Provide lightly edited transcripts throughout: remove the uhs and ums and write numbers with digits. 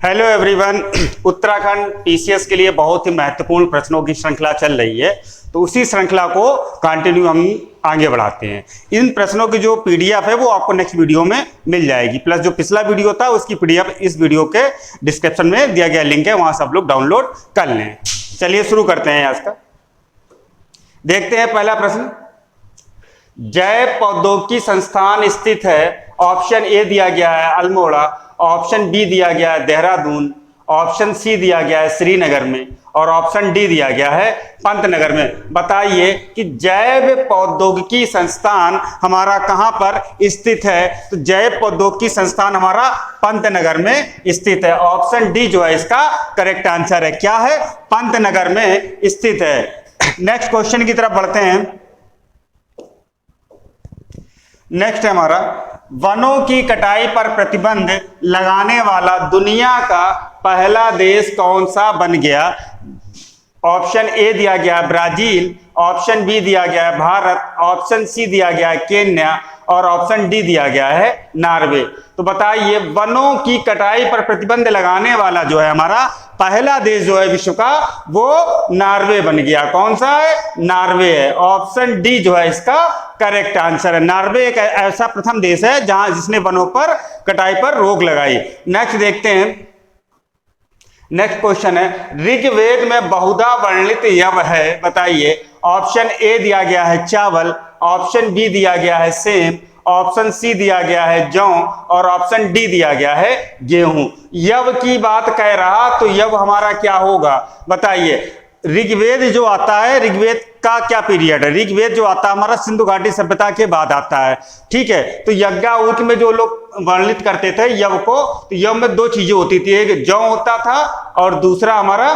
Hello everyone. Uttarakhand PCS के लिए बहुत ही महत्वपूर्ण प्रश्नों की श्रृंखला चल रही है, तो उसी श्रृंखला को कंटिन्यू हम आगे बढ़ाते हैं। इन प्रश्नों की जो पीडीएफ है वो आपको नेक्स्ट वीडियो में मिल जाएगी, प्लस जो पिछला वीडियो था उसकी पीडीएफ इस वीडियो के डिस्क्रिप्शन में दिया गया लिंक है, वहां से आप लोग डाउनलोड कर लें। चलिए शुरू करते हैं आज का। देखते हैं पहला प्रश्न। जैव प्रौद्योगिकी संस्थान स्थित है, ऑप्शन ए दिया गया है अल्मोड़ा, ऑप्शन बी दिया गया है देहरादून, ऑप्शन सी दिया गया है श्रीनगर में और ऑप्शन डी दिया गया है पंतनगर में। बताइए कि जैव प्रौद्योगिकी संस्थान हमारा कहां पर स्थित है? तो जैव प्रौद्योगिकी संस्थान हमारा पंतनगर में स्थित है। ऑप्शन डी जो है इसका करेक्ट आंसर है। क्या है? पंतनगर में स्थित है। नेक्स्ट क्वेश्चन की तरफ बढ़ते हैं। नेक्स्ट है हमारा, वनों की कटाई पर प्रतिबंध लगाने वाला दुनिया का पहला देश कौन सा बन गया? ऑप्शन ए दिया गया है ब्राजील, ऑप्शन बी दिया गया है भारत, ऑप्शन सी दिया गया है केन्या और ऑप्शन डी दिया गया है नॉर्वे। तो बताइए वनों की कटाई पर प्रतिबंध लगाने वाला जो है हमारा पहला देश जो है विश्व का, वो नॉर्वे बन गया। कौन सा है? नॉर्वे है। ऑप्शन डी जो है इसका करेक्ट आंसर है। नॉर्वे एक ऐसा प्रथम देश है जहां जिसने वनों पर कटाई पर रोक लगाई। नेक्स्ट देखते हैं। नेक्स्ट क्वेश्चन है, ऋग्वेद में बहुधा वर्णित यव है। बताइए। ऑप्शन ए दिया गया है चावल, ऑप्शन बी दिया गया है सेम, ऑप्शन सी दिया गया है जौ और ऑप्शन डी दिया गया है गेहूं। यव की बात कह रहा तो यव हमारा क्या होगा? बताइए। ऋग्वेद जो आता है, ऋग्वेद का क्या पीरियड है? ऋग्वेद जो आता है हमारा सिंधु घाटी सभ्यता के बाद आता है। ठीक है, तो यज्ञावल्क में जो लोग वर्णित करते थे यव को, तो यव में दो चीजें होती थी, एक जौ होता था और दूसरा हमारा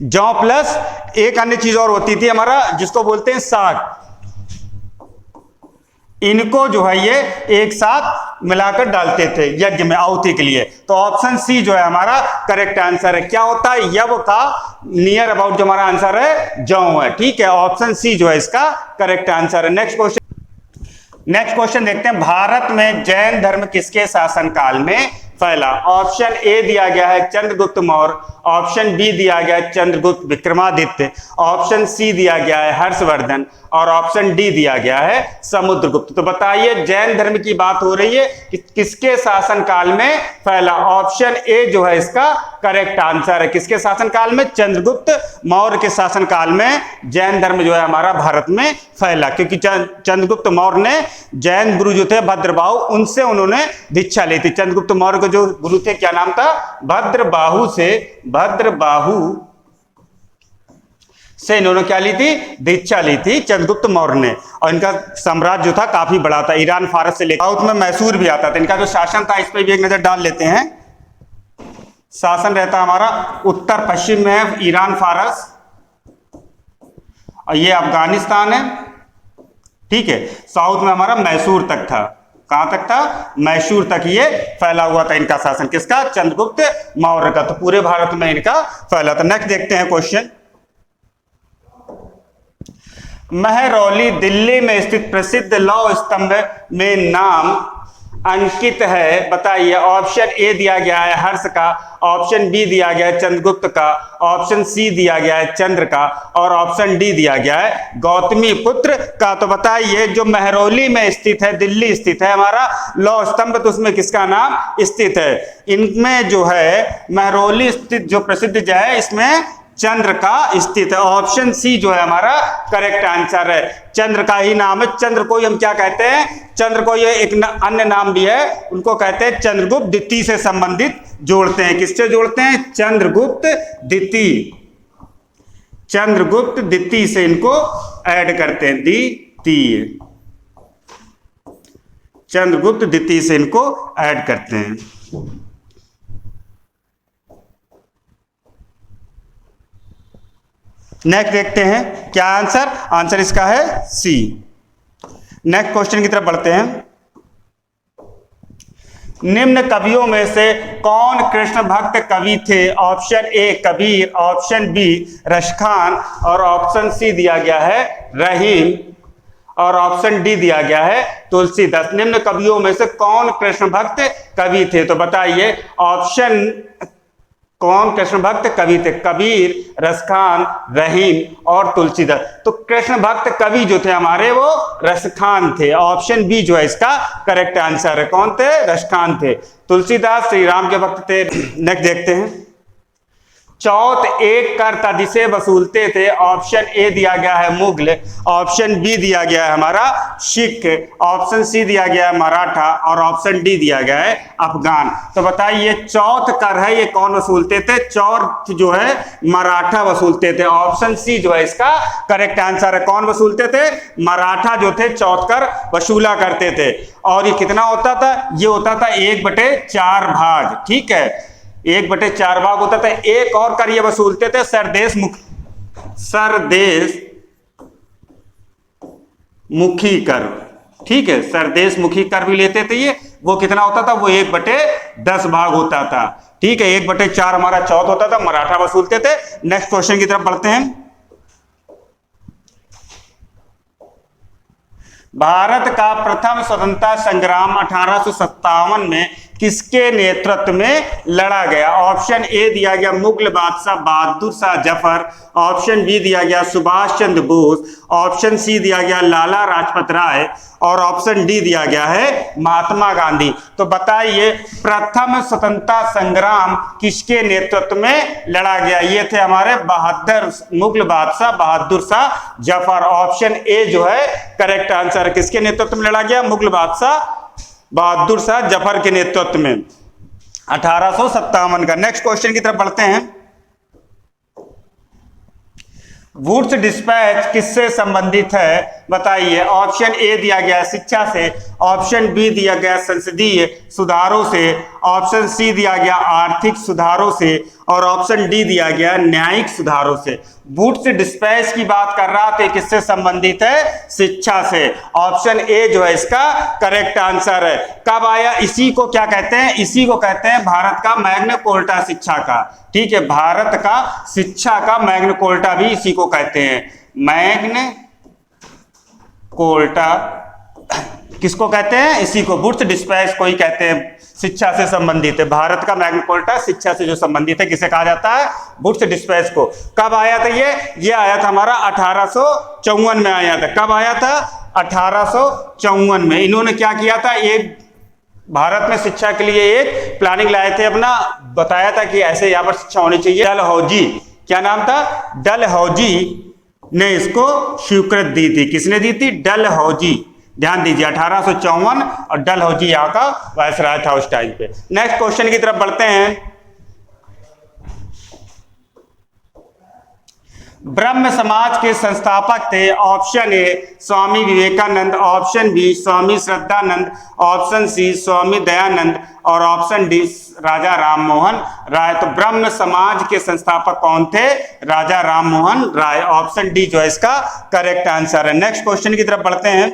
जौ प्लस एक अन्य चीज और होती थी हमारा जिसको बोलते हैं साग। इनको जो है ये एक साथ मिलाकर डालते थे यज्ञ में आहुति के लिए। तो ऑप्शन सी जो है हमारा करेक्ट आंसर है। क्या होता है? यव का नियर अबाउट जो हमारा आंसर है जौ है। ठीक है, ऑप्शन सी जो है इसका करेक्ट आंसर है। नेक्स्ट क्वेश्चन देखते हैं। भारत में जैन धर्म किसके शासनकाल में फैला? ऑप्शन ए दिया गया है चंद्रगुप्त मौर्य, ऑप्शन बी दिया गया है चंद्रगुप्त विक्रमादित्य, ऑप्शन सी दिया गया है हर्षवर्धन और ऑप्शन डी दिया गया है समुद्रगुप्त। तो बताइए जैन धर्म की बात हो रही है कि किसके शासनकाल में फैला? ऑप्शन ए जो है इसका करेक्ट आंसर है। किसके शासनकाल में? चंद्रगुप्त मौर्य के शासनकाल में जैन धर्म जो है हमारा भारत में फैला, क्योंकि चंद्रगुप्त मौर्य ने जैन गुरु जो थे भद्रबाहु, उनसे उन्होंने दीक्षा ली थी। चंद्रगुप्त मौर्य के जो गुरु थे क्या नाम था? भद्रबाहु से इन्होंने क्या ली थी? दीक्षा ली थी चंद्रगुप्त मौर्य ने। और इनका साम्राज्य जो था काफी बड़ा था, ईरान फारस से लेकर साउथ में मैसूर भी आता था। इनका जो शासन था इस पर भी एक नजर डाल लेते हैं। शासन रहता हमारा उत्तर पश्चिम में है ईरान फारस और ये अफगानिस्तान है। ठीक है, साउथ में हमारा मैसूर तक था। कहां तक था? मैसूर तक ये फैला हुआ था इनका शासन। किसका? चंद्रगुप्त मौर्य का। तो पूरे भारत में इनका फैला था। नेक्स्ट देखते हैं क्वेश्चन। महरौली दिल्ली में स्थित प्रसिद्ध लौह स्तंभ में नाम अंकित है। बताइए। ऑप्शन ए दिया गया है हर्ष का, ऑप्शन बी दिया गया है चंद्रगुप्त का, ऑप्शन सी दिया गया है चंद्र का और ऑप्शन डी दिया गया है गौतमी पुत्र का। तो बताइए जो महरौली में स्थित है, दिल्ली स्थित है हमारा लौह स्तंभ, तो उसमें किसका नाम स्थित है? इनमें जो है महरौली स्थित जो प्रसिद्ध जो है इसमें चंद्र का स्थित है। ऑप्शन सी जो है हमारा करेक्ट आंसर है। चंद्र का ही नाम है। चंद्र को ही हम क्या कहते हैं? चंद्र को ये एक अन्य नाम भी है, उनको कहते हैं चंद्रगुप्त द्वितीय से संबंधित जोड़ते हैं। किससे जोड़ते हैं? चंद्रगुप्त द्वितीय। चंद्रगुप्त द्वितीय से इनको ऐड करते हैं, द्वितीय। चंद्रगुप्त द्वितीय से इनको ऐड करते हैं। नेक्स्ट देखते हैं क्या आंसर। आंसर इसका है सी। नेक्स्ट क्वेश्चन की तरफ बढ़ते हैं। निम्न कवियों में से कौन कृष्ण भक्त कवि थे? Option A Kabir, option B Raskhan और ऑप्शन सी दिया गया है रहीम। और ऑप्शन डी दिया गया है तुलसीदास। निम्न कवियों में से कौन कृष्ण भक्त कवि थे? तो बताइए ऑप्शन, कौन कृष्ण भक्त कवि थे? कबीर, रसखान, रहीम और तुलसीदास। तो कृष्ण भक्त कवि जो थे हमारे वो रसखान थे। ऑप्शन बी जो है इसका करेक्ट आंसर है। कौन थे? रसखान थे। तुलसीदास श्री राम के भक्त थे। नेक्स्ट देखते हैं। चौथ एक कर था जिसे वसूलते थे। ऑप्शन ए दिया गया है मुगल, ऑप्शन बी दिया गया है हमारा सिख, ऑप्शन सी दिया गया है मराठा और ऑप्शन डी दिया गया है अफगान। तो बताइए चौथ कर है ये कौन वसूलते थे? चौथ जो है मराठा वसूलते थे। ऑप्शन सी जो है इसका करेक्ट आंसर है। कौन वसूलते थे? मराठा जो थे चौथ कर वसूला करते थे। और ये कितना होता था? ये होता था 1/4 भाग। ठीक है, 1/4 भाग होता था। एक और कर ये वसूलते थे सरदेश मुखी कर। ठीक है, सरदेश मुखी कर भी लेते थे ये। वो कितना होता था? वो 1/10 भाग होता था। ठीक है, 1/4 हमारा चौथ होता था, मराठा वसूलते थे। नेक्स्ट क्वेश्चन की तरफ बढ़ते हैं। भारत का प्रथम स्वतंत्रता संग्राम 1857 में किसके नेतृत्व में लड़ा गया? ऑप्शन ए दिया गया मुगल बादशाह बहादुर शाह जफर, ऑप्शन बी दिया गया सुभाष चंद्र बोस, ऑप्शन सी दिया गया लाला लाजपत राय और ऑप्शन डी दिया गया है महात्मा गांधी। तो बताइए प्रथम स्वतंत्रता संग्राम किसके नेतृत्व में लड़ा गया? ये थे हमारे मुगल बादशाह बहादुर शाह जफर। ऑप्शन ए जो है करेक्ट आंसर। किसके नेतृत्व में लड़ा गया? मुगल बादशाह बहादुर शाह जफर के नेतृत्व में 1857 का। नेक्स्ट क्वेश्चन की तरफ बढ़ते हैं। वुड्स डिस्पैच किससे संबंधित है? बताइए। ऑप्शन ए दिया गया शिक्षा से, ऑप्शन बी दिया गया संसदीय सुधारों से, ऑप्शन सी दिया गया आर्थिक सुधारों से और ऑप्शन डी दिया गया न्यायिक सुधारों से। वुड्स डिस्पैच की बात कर रहा तो किससे संबंधित है? शिक्षा से। ऑप्शन ए जो है इसका करेक्ट आंसर है। कब आया? इसी को क्या कहते हैं? इसी को कहते हैं भारत का मैग्ना कार्टा शिक्षा का। ठीक है, भारत का शिक्षा का मैग्ना कार्टा भी इसी को कहते हैं। मैग्ना कार्टा किसको कहते हैं? इसी को वुड्स डिस्पैच को ही कहते हैं। शिक्षा से संबंधित है। भारत का मैग्ना कार्टा शिक्षा से जो संबंधित है किसे कहा जाता है? वुड्स डिस्पैच को। कब आया था ये आया था हमारा 1854 में आया था। कब आया था? 1854 में। इन्होंने क्या किया था? एक भारत में शिक्षा के लिए एक प्लानिंग लाए थे अपना, बताया था कि ऐसे यहाँ पर शिक्षा होनी चाहिए। डलहौजी, क्या नाम था? डलहौजी ने इसको स्वीकृति दी थी। किसने दी थी? डलहौजी। ध्यान दीजिए 1854 और डलहौजी यहाँ का वायसराय था उस टाइम पे। नेक्स्ट क्वेश्चन की तरफ बढ़ते हैं। ब्रह्म समाज के संस्थापक थे। Option A Swami Vivekananda, option B Swami Shraddhanand, option C Swami Dayanand और ऑप्शन डी राजा राममोहन राय। तो ब्रह्म समाज के संस्थापक कौन थे? राजा राममोहन राय। ऑप्शन डी जो है इसका करेक्ट आंसर है। नेक्स्ट क्वेश्चन की तरफ बढ़ते हैं।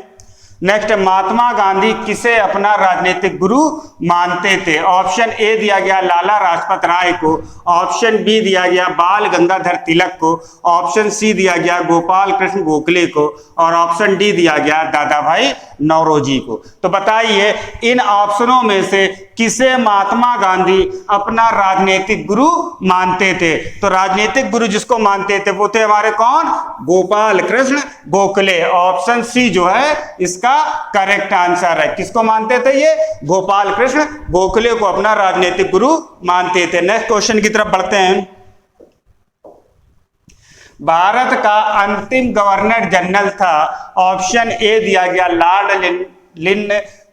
नेक्स्ट, महात्मा गांधी किसे अपना राजनीतिक गुरु मानते थे? ऑप्शन ए दिया गया लाला लाजपत राय को, ऑप्शन बी दिया गया बाल गंगाधर तिलक को, ऑप्शन सी दिया गया गोपाल कृष्ण गोखले को और ऑप्शन डी दिया गया दादा भाई नौरोजी को। तो बताइए इन ऑप्शनों में से किसे महात्मा गांधी अपना राजनीतिक गुरु मानते थे? तो राजनीतिक गुरु जिसको मानते थे वो थे हमारे कौन? गोपाल कृष्ण गोखले। ऑप्शन सी जो है इसका करेक्ट आंसर है। किसको मानते थे ये? गोपाल कृष्ण गोखले को अपना राजनीतिक गुरु मानते थे। नेक्स्ट क्वेश्चन की तरफ बढ़ते हैं। भारत का अंतिम गवर्नर जनरल था। ऑप्शन ए दिया गया लॉर्ड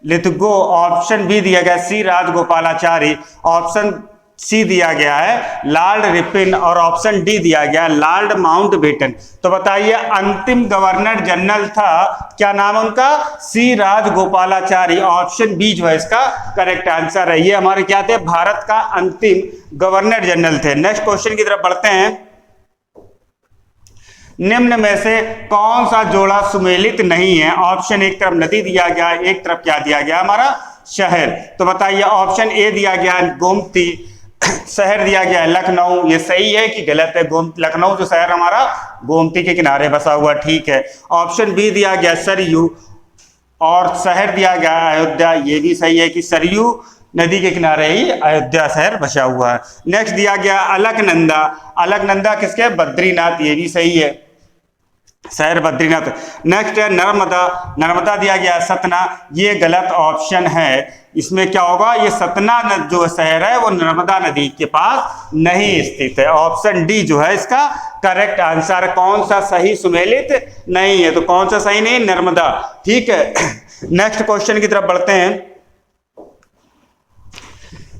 लिथगो, ऑप्शन बी दिया गया सी राजगोपालाचारी, ऑप्शन सी दिया गया है लॉर्ड रिपन और ऑप्शन डी दिया गया लॉर्ड माउंटबेटन। तो बताइए अंतिम गवर्नर जनरल था, क्या नाम है उनका? सी राजगोपालाचारी। ऑप्शन बी जो है इसका करेक्ट आंसर है। ये हमारे क्या थे? भारत का अंतिम गवर्नर जनरल थे। नेक्स्ट क्वेश्चन की तरफ बढ़ते हैं। निम्न में से कौन सा जोड़ा सुमेलित नहीं है? ऑप्शन एक तरफ नदी दिया गया, एक तरफ क्या दिया गया? हमारा शहर। तो बताइए ऑप्शन ए दिया गया गोमती, शहर दिया गया है लखनऊ, ये सही है कि गलत है? लखनऊ जो शहर हमारा गोमती के किनारे बसा हुआ, ठीक है। ऑप्शन बी दिया गया सरयू, और शहर दिया गया अयोध्या, ये भी सही है कि सरयू नदी के किनारे ही अयोध्या शहर बसा हुआ है। नेक्स्ट दिया गया अलकनंदा, अलकनंदा किसके? बद्रीनाथ, ये भी सही है, शहर बद्रीनाथ। नेक्स्ट है नर्मदा, नर्मदा दिया गया सतना, ये गलत ऑप्शन है। इसमें क्या होगा? ये सतना जो शहर है वो नर्मदा नदी के पास नहीं स्थित है। ऑप्शन डी जो है इसका करेक्ट आंसर। कौन सा सही? सुमेलित नहीं है, तो कौन सा सही नहीं? नर्मदा, ठीक है। नेक्स्ट क्वेश्चन की तरफ बढ़ते हैं।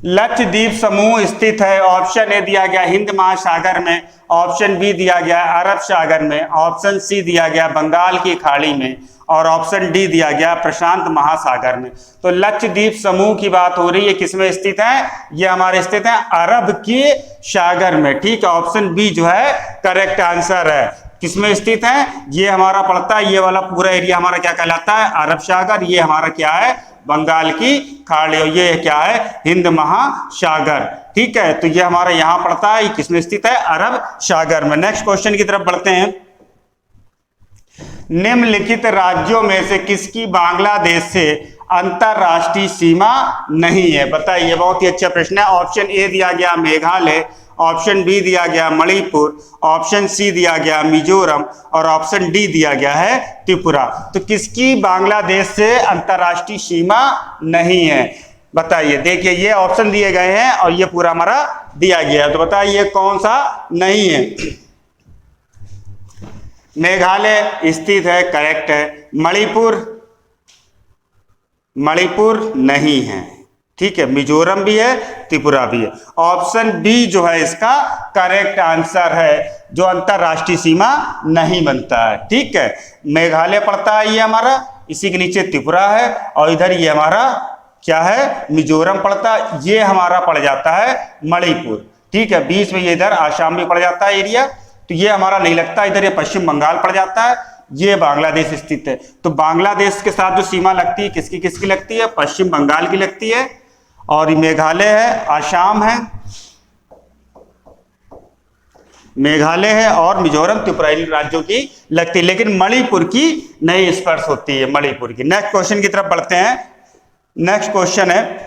लक्षद्वीप समूह स्थित है, ऑप्शन ए दिया गया हिंद महासागर में, ऑप्शन बी दिया गया अरब सागर में, ऑप्शन सी दिया गया बंगाल की खाड़ी में, और ऑप्शन डी दिया गया प्रशांत महासागर में। तो लक्षद्वीप समूह की बात हो रही है, किसमें स्थित है? ये हमारे स्थित है अरब के सागर में, ठीक है। ऑप्शन बी जो है करेक्ट आंसर है। किसमें स्थित है? ये हमारा पड़ता है, ये वाला पूरा एरिया हमारा क्या कहलाता है? अरब सागर। ये हमारा क्या है? बंगाल की खाड़ी, और ये क्या है? हिंद महासागर, ठीक है। तो ये हमारा यहां पड़ता है, किसमें स्थित है? अरब सागर में। नेक्स्ट क्वेश्चन की तरफ बढ़ते हैं। निम्नलिखित राज्यों में से किसकी बांग्लादेश से अंतरराष्ट्रीय सीमा नहीं है? बताइए, बहुत ही अच्छा प्रश्न है। ऑप्शन ए दिया गया मेघालय, ऑप्शन बी दिया गया मणिपुर, ऑप्शन सी दिया गया मिजोरम, और ऑप्शन डी दिया गया है त्रिपुरा। तो किसकी बांग्लादेश से अंतरराष्ट्रीय सीमा नहीं है? बताइए, देखिए ये ऑप्शन दिए गए हैं और ये पूरा हमारा दिया गया है, तो बताइए कौन सा नहीं है? मेघालय स्थित है, करेक्ट है। मणिपुर नहीं है, ठीक है। मिजोरम भी है, त्रिपुरा भी है। ऑप्शन बी जो है इसका करेक्ट आंसर है, जो अंतरराष्ट्रीय सीमा नहीं बनता है, ठीक है। मेघालय पड़ता है ये हमारा, इसी के नीचे त्रिपुरा है, और इधर ये हमारा क्या है? मिजोरम पड़ता है। ये हमारा पड़ जाता है मणिपुर, ठीक है। बीच में ये इधर आसाम भी पड़ जाता है एरिया, तो ये हमारा नहीं लगता। इधर ये पश्चिम बंगाल पड़ जाता है, ये बांग्लादेश स्थित है। तो बांग्लादेश के साथ जो सीमा लगती है, किसकी किसकी लगती है? पश्चिम बंगाल की लगती है, और मेघालय है, आसाम है, मेघालय है, और मिजोरम त्रिपुरा राज्यों की लगती है, लेकिन मणिपुर की नहीं स्पर्श होती है, मणिपुर की। नेक्स्ट क्वेश्चन की तरफ बढ़ते हैं। नेक्स्ट क्वेश्चन है,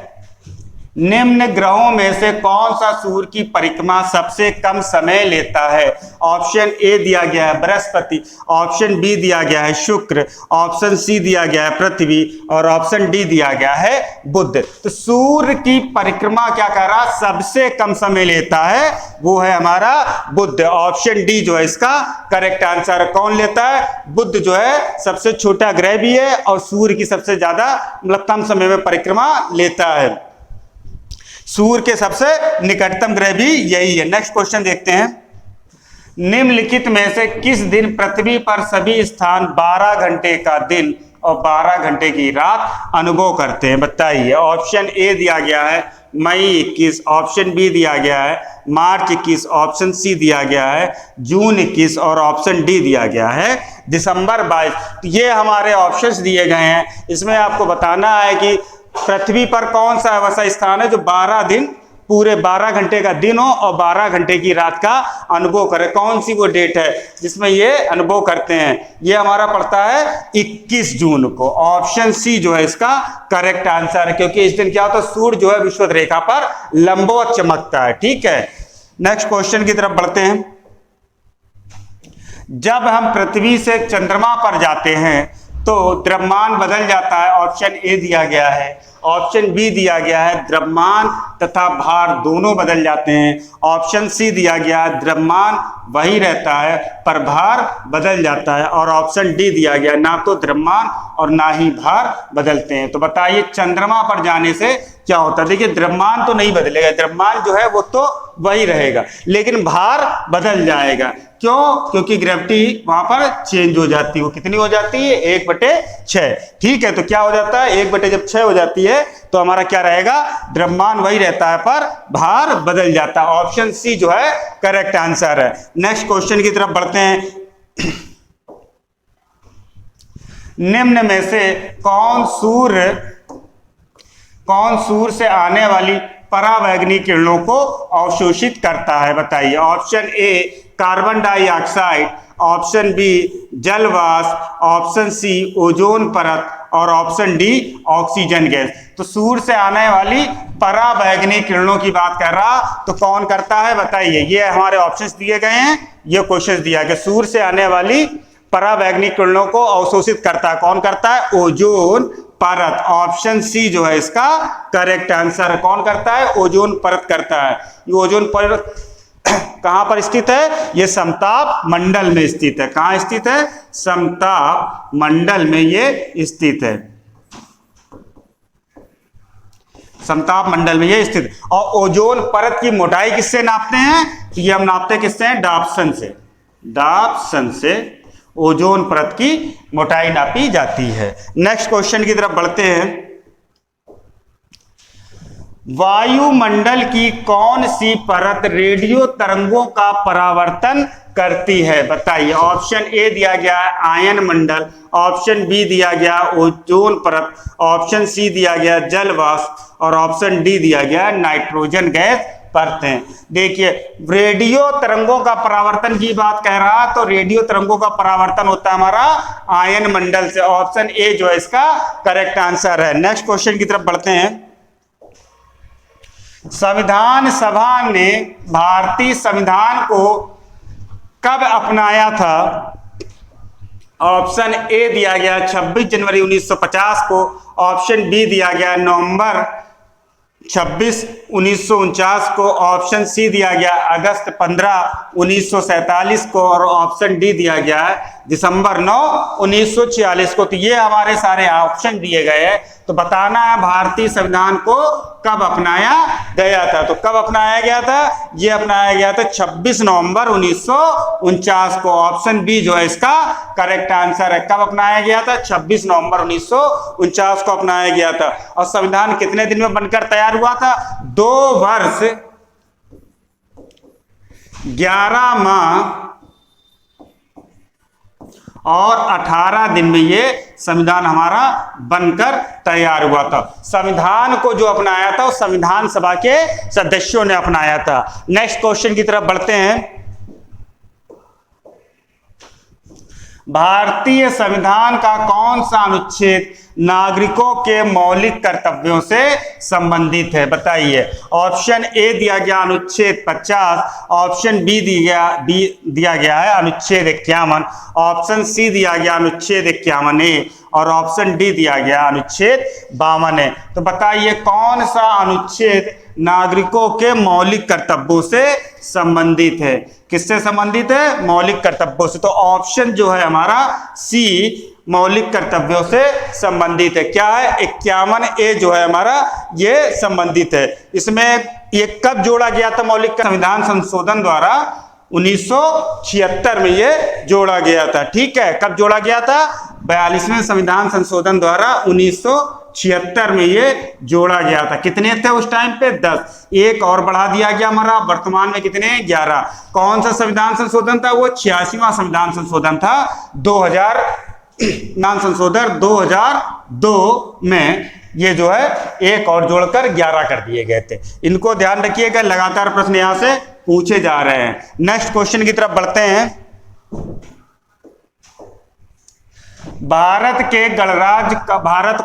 निम्न ग्रहों में से कौन सा सूर्य की परिक्रमा सबसे कम समय लेता है? ऑप्शन ए दिया गया है बृहस्पति, ऑप्शन बी दिया गया है शुक्र, ऑप्शन सी दिया गया है पृथ्वी, और ऑप्शन डी दिया गया है बुध। तो सूर्य की परिक्रमा क्या कर रहा? सबसे कम समय लेता है, वो है हमारा बुध। ऑप्शन डी जो है इसका करेक्ट आंसर। कौन लेता है? बुध जो है सबसे छोटा ग्रह भी है, और सूर्य की सबसे ज्यादा मतलब कम समय में परिक्रमा लेता है। सूर्य के सबसे निकटतम ग्रह भी यही है। नेक्स्ट क्वेश्चन देखते हैं। निम्नलिखित में से किस दिन पृथ्वी पर सभी स्थान 12 घंटे का दिन और 12 घंटे की रात अनुभव करते हैं? बताइए। ऑप्शन ए दिया गया है मई 21, ऑप्शन बी दिया गया है मार्च 21, ऑप्शन सी दिया गया है जून 21, और ऑप्शन डी दिया गया है दिसंबर 22। तो ये हमारे ऑप्शंस दिए गए हैं। इसमें आपको बताना है कि पृथ्वी पर कौन सा ऐसा स्थान है जो 12 दिन, पूरे 12 घंटे का दिन हो और 12 घंटे की रात का अनुभव करे। कौन सी वो डेट है जिसमें ये अनुभव करते हैं? ये हमारा पड़ता है 21 जून को। ऑप्शन सी जो है इसका करेक्ट आंसर है, क्योंकि इस दिन क्या होता है? सूर्य जो है विषुवत रेखा पर लंबवत चमकता है, ठीक है। नेक्स्ट क्वेश्चन की तरफ बढ़ते हैं। जब हम पृथ्वी से चंद्रमा पर जाते हैं तो द्रव्यमान बदल जाता है। ऑप्शन ए दिया गया है, ऑप्शन बी दिया गया है द्रव्यमान तथा भार दोनों बदल जाते हैं, ऑप्शन सी दिया गया है द्रव्यमान वही रहता है पर भार बदल जाता है, और ऑप्शन डी दिया गया ना तो द्रव्यमान और ना ही भार बदलते हैं। तो बताइए चंद्रमा पर जाने से क्या होता है? देखिए द्रव्यमान तो नहीं बदलेगा, द्रव्यमान जो है वो तो वही रहेगा, लेकिन भार बदल जाएगा। क्यों? क्योंकि ग्रेविटी वहां पर चेंज हो जाती है। वो कितनी हो जाती है? 1/6, ठीक है। तो क्या हो जाता है? 1/6 हो जाती है, तो हमारा क्या रहेगा? द्रव्यमान वही रहता है पर भार बदल जाता है। ऑप्शन सी जो है करेक्ट आंसर है। नेक्स्ट क्वेश्चन की तरफ बढ़ते हैं। निम्न में से कौन सूर्य से आने वाली पराबैंगनी किरणों को अवशोषित करता है? बताइए। Option A carbon dioxide, option B जल वाष्प, ऑप्शन सी ओजोन परत और ऑप्शन डी ऑक्सीजन गैस। तो सूर्य से आने वाली पराबैंगनी किरणों की बात कर रहा तो कौन करता है? बताइए। ये हमारे ऑप्शंस दिए गए हैं, ये क्वेश्चन दिया कि सूर्य से आने वाली पराबैंगनी किरणों को अवशोषित करता है, कौन करता है? ओजोन परत। ऑप्शन सी जो है इसका करेक्ट आंसर है। कौन करता है? ओजोन परत करता है। ये ओजोन परत कहां पर स्थित है? ये समताप मंडल में स्थित है। कहां स्थित है? समताप मंडल में ये स्थित है। समताप मंडल में ये स्थित। और ओजोन परत की मोटाई किससे नापते हैं? तो ये हम नापते किससे हैं? डाप्सन से। डाप्सन से ओजोन परत की मोटाई नापी जाती है। नेक्स्ट क्वेश्चन की तरफ बढ़ते हैं। वायुमंडल की कौन सी परत रेडियो तरंगों का परावर्तन करती है? बताइए। ऑप्शन ए दिया गया है आयन मंडल, ऑप्शन बी दिया गया ओजोन परत, ऑप्शन सी दिया गया जल वाष्प और ऑप्शन डी दिया गया नाइट्रोजन गैस परतें। देखिए, रेडियो तरंगों का परावर्तन की बात कह रहा तो रेडियो तरंगों का परावर्तन होता है हमारा आयन मंडल से। ऑप्शन ए जो है इसका करेक्ट आंसर है। नेक्स्ट क्वेश्चन की तरफ बढ़ते हैं। संविधान सभा ने भारतीय संविधान को कब अपनाया था? ऑप्शन ए दिया गया 26 जनवरी 1950 को, ऑप्शन बी दिया गया नवंबर 26 1949 को, ऑप्शन सी दिया गया अगस्त 15 1947 को और ऑप्शन डी दिया गया है दिसंबर 9 1946 को। तो ये हमारे सारे ऑप्शन दिए गए हैं। तो बताना है भारतीय संविधान को कब अपनाया गया था। तो कब अपनाया गया था? ये अपनाया गया था 26 नवंबर 1949 को। ऑप्शन बी जो है इसका करेक्ट आंसर है। कब अपनाया गया था? 26 नवंबर 1949 को अपनाया गया था। और संविधान कितने दिन में बनकर तैयार हुआ था? 2 वर्ष 11 माह और 18 दिन में ये संविधान हमारा बनकर तैयार हुआ था। संविधान को जो अपनाया था वो संविधान सभा के सदस्यों ने अपनाया था। नेक्स्ट क्वेश्चन की तरफ बढ़ते हैं। भारतीय संविधान का कौन सा अनुच्छेद नागरिकों के मौलिक कर्तव्यों से संबंधित है? बताइए। ऑप्शन ए दिया गया अनुच्छेद 50, ऑप्शन बी दिया गया है अनुच्छेद 51, ऑप्शन सी दिया गया अनुच्छेद 51A और ऑप्शन डी दिया गया अनुच्छेद 52 है। तो बताइए कौन सा अनुच्छेद नागरिकों के मौलिक कर्तव्यों से संबंधित है? किससे संबंधित है? मौलिक कर्तव्यों से। तो ऑप्शन जो है हमारा सी मौलिक कर्तव्यों से संबंधित है। क्या है? 51A जो है हमारा ये संबंधित है। इसमें ये कब जोड़ा गया था? मौलिक संविधान संशोधन द्वारा 1976 में ये जोड़ा गया था। ठीक है, कब जोड़ा गया था? 42वें संविधान संशोधन द्वारा 1976 में ये जोड़ा गया था। कितने थे उस टाइम पे? 10। एक और बढ़ा दिया गया हमारा। वर्तमान में कितने? 11। कौन सा संविधान संशोधन था? वो 86वां संविधान संशोधन था। 2002 में ये जो है एक और जोड़कर 11 कर दिए गए थे। इनको ध्यान रखिएगा, लगातार प्रश्न यहां से पूछे जा रहे हैं। नेक्स्ट क्वेश्चन की तरफ बढ़ते हैं। भारत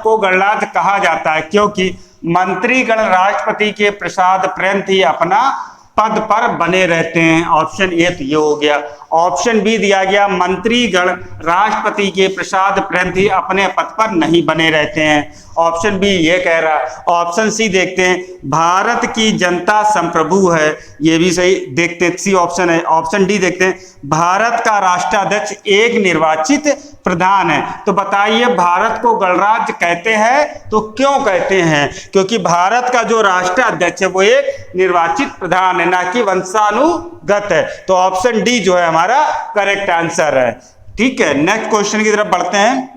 को गणराज्य कहा जाता है क्योंकि मंत्रीगण राष्ट्रपति के प्रसाद पर्यंत ही अपना पद पर बने रहते हैं। ऑप्शन ए तो ये हो गया। ऑप्शन बी दिया गया मंत्रीगण राष्ट्रपति के प्रसाद पर्यंत ही अपने पद पर नहीं बने रहते हैं। ऑप्शन बी ये कह रहा है। ऑप्शन सी देखते हैं भारत की जनता संप्रभु है, ये भी सही। देखते हैं सी ऑप्शन है। ऑप्शन डी देखते हैं भारत का राष्ट्राध्यक्ष एक निर्वाचित प्रधान है। तो बताइए भारत को गणराज्य कहते हैं तो क्यों कहते हैं? क्योंकि भारत का जो राष्ट्राध्यक्ष है वो एक निर्वाचित प्रधान है, ना कि वंशानुगत है। तो ऑप्शन डी जो है हमारा करेक्ट आंसर है। ठीक है, नेक्स्ट क्वेश्चन की तरफ बढ़ते हैं।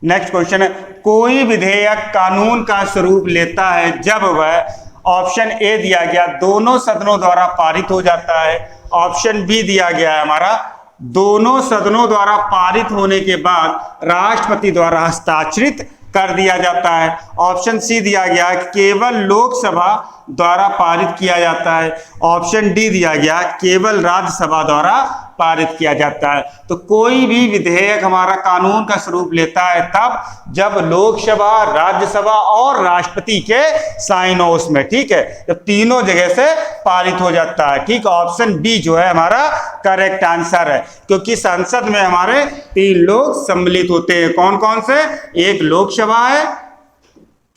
नेक्स्ट क्वेश्चन है कोई विधेयक कानून का स्वरूप लेता है जब वह, ऑप्शन ए दिया गया दोनों सदनों द्वारा पारित हो जाता है, ऑप्शन बी दिया गया है हमारा दोनों सदनों द्वारा पारित होने के बाद राष्ट्रपति द्वारा हस्ताक्षरित कर दिया जाता है। ऑप्शन सी दिया गया केवल लोकसभा द्वारा पारित किया जाता है। ऑप्शन डी दिया गया केवल राज्यसभा द्वारा पारित किया जाता है। तो कोई भी विधेयक हमारा कानून का स्वरूप लेता है तब जब लोकसभा, राज्यसभा और राष्ट्रपति के साइन हो उसमें, ठीक है, जब तीनों जगह से पारित हो जाता है। ठीक, ऑप्शन बी जो है हमारा करेक्ट आंसर है, क्योंकि संसद में हमारे 3 लोग सम्मिलित होते हैं। कौन कौन से? एक लोकसभा है,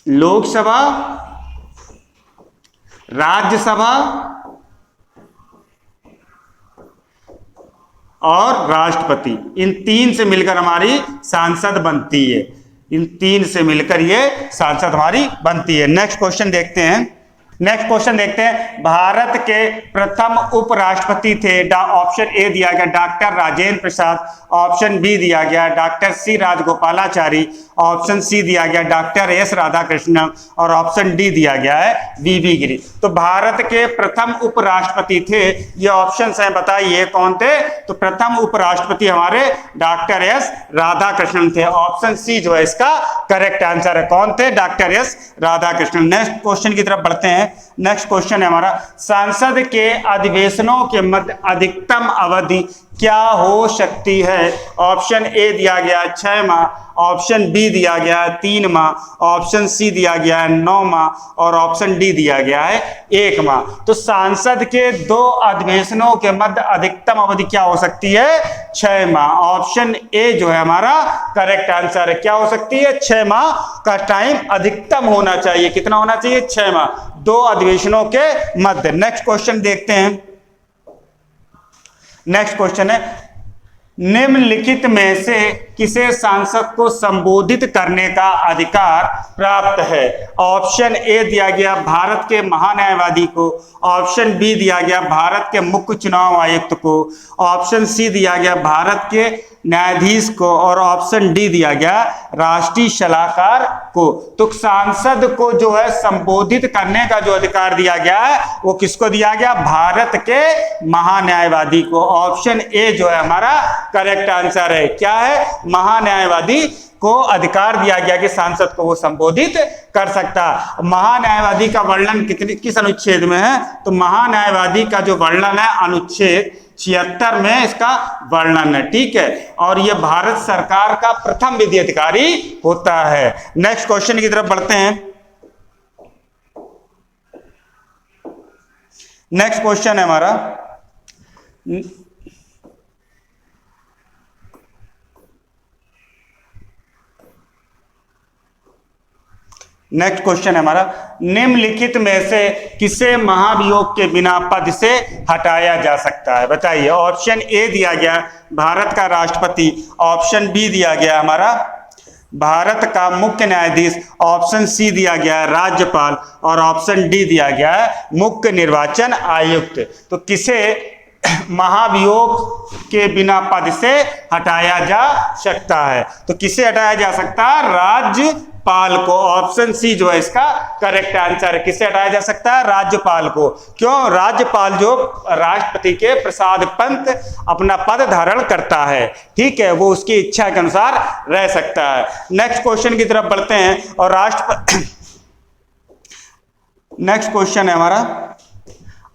लोकसभा, राज्यसभा और राष्ट्रपति। इन 3 से मिलकर हमारी सांसद बनती है। इन 3 से मिलकर ये सांसद हमारी बनती है। नेक्स्ट क्वेश्चन देखते हैं। भारत के प्रथम उपराष्ट्रपति थे। ऑप्शन ए दिया गया doctor Rajendra Prasad, option B दिया गया doctor C Rajagopalachari, option C दिया गया डॉक्टर एस राधाकृष्णन और ऑप्शन डी दिया गया है वीवी गिरी। तो भारत के प्रथम उपराष्ट्रपति थे, ये ऑप्शन हैं, बताइए कौन थे? तो प्रथम उपराष्ट्रपति हमारे डॉक्टर एस राधाकृष्णन थे। ऑप्शन सी जो है इसका करेक्ट आंसर है। कौन थे? Doctor S Radhakrishnan. Next question की तरफ बढ़ते हैं। नेक्स्ट क्वेश्चन है हमारा, संसद के अधिवेशनों के मध्य अधिकतम अवधि क्या हो सकती है? ऑप्शन ए दिया गया 6 माह, ऑप्शन बी दिया गया है 3 माह, ऑप्शन सी दिया गया है 9 माह और ऑप्शन डी दिया गया है 1 माह। तो सांसद के 2 अधिवेशनों के मध्य अधिकतम अवधि क्या हो सकती है? 6 माह। ऑप्शन ए जो है हमारा करेक्ट आंसर है। क्या हो सकती है? 6 माह का टाइम अधिकतम होना चाहिए। कितना होना चाहिए? 6 माह, 2 अधिवेशनों के मध्य। नेक्स्ट क्वेश्चन देखते हैं। नेक्स्ट क्वेश्चन है, निम्नलिखित में से किसे सांसद को संबोधित करने का अधिकार प्राप्त है? ऑप्शन ए दिया गया भारत के महान्यायवादी को, ऑप्शन बी दिया गया भारत के मुख्य चुनाव आयुक्त को, ऑप्शन सी दिया गया भारत के न्यायाधीश को और ऑप्शन डी दिया गया राष्ट्रीय सलाहकार को। तो सांसद को जो है संबोधित करने का जो अधिकार दिया गया है वो किसको दिया गया? भारत के महान्यायवादी को। ऑप्शन ए जो है हमारा करेक्ट आंसर है। क्या है? महान्यायवादी को अधिकार दिया गया कि सांसद को वो संबोधित कर सकता। महान्यायवादी का वर्णन किस अनुच्छेद में है? तो महान्यायवादी का जो वर्णन है अनुच्छेद 76 में इसका वर्णन है। ठीक है, और ये भारत सरकार का प्रथम विधि अधिकारी होता है। नेक्स्ट क्वेश्चन की तरफ बढ़ते हैं। नेक्स्ट क्वेश्चन है हमारा, नेक्स्ट क्वेश्चन है हमारा, निम्नलिखित में से किसे महाभियोग के बिना पद से हटाया जा सकता है? बताइए। ऑप्शन ए दिया गया भारत का राष्ट्रपति, ऑप्शन बी दिया गया हमारा भारत का मुख्य न्यायाधीश, ऑप्शन सी दिया गया है राज्यपाल और ऑप्शन डी दिया गया है मुख्य निर्वाचन आयुक्त। तो किसे महाभियोग के बिना पद से हटाया जा सकता है? तो किसे हटाया जा सकता है? राज्यपाल को। ऑप्शन सी जो है इसका करेक्ट आंसर है। किसे हटाया जा सकता है? राज्यपाल को। क्यों? राज्यपाल जो राष्ट्रपति के प्रसाद पंत अपना पद धारण करता है, ठीक है, वो उसकी इच्छा के अनुसार रह सकता है। नेक्स्ट क्वेश्चन की तरफ बढ़ते हैं। और नेक्स्ट क्वेश्चन है हमारा,